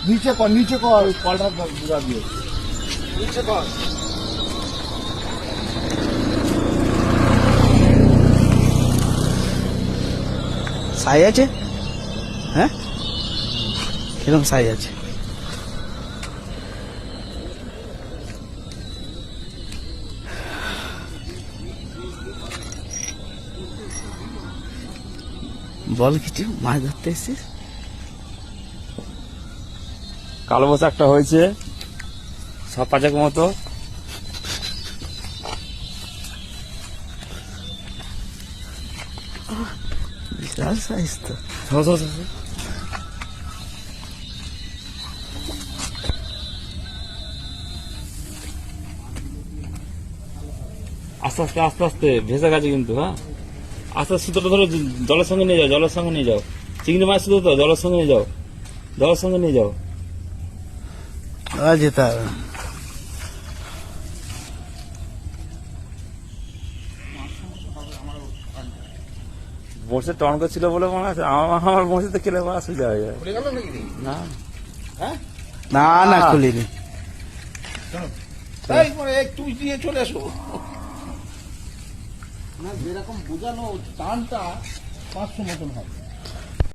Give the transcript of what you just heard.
নিচে কর কলটা বুঝা দিয়ে নিচে কর। সাই আছে? হ্যাঁ, কিরকম সাই আছে? বল কিছু, মাছ ধরতে এসেছিস? কালো বৈশাখটা হয়েছে সব পাঁচেক মতো। বিশাল সাইজ তো। আস্তে আস্তে আস্তে আস্তে ভেসে গেছে কিন্তু। হ্যাঁ, আস্তে আস্তে সুতোটা ধরো, জলের সঙ্গে নিয়ে যাও, জলের সঙ্গে নিয়ে যাও। চিংড়ি মাছ শুধু তো জলের সঙ্গে নিয়ে যাও, জলের সঙ্গে নিয়ে যাও। যেতে হবে। বসে টনক ছিল বলে মনে আছে, আমার বসে খেলে মাছ হয়ে যায়। না না না, খুলিনি। তাই পরে একটু দিয়ে চলে এসো না, যেরকম বোঝানো টানটা 500 মতন হবে।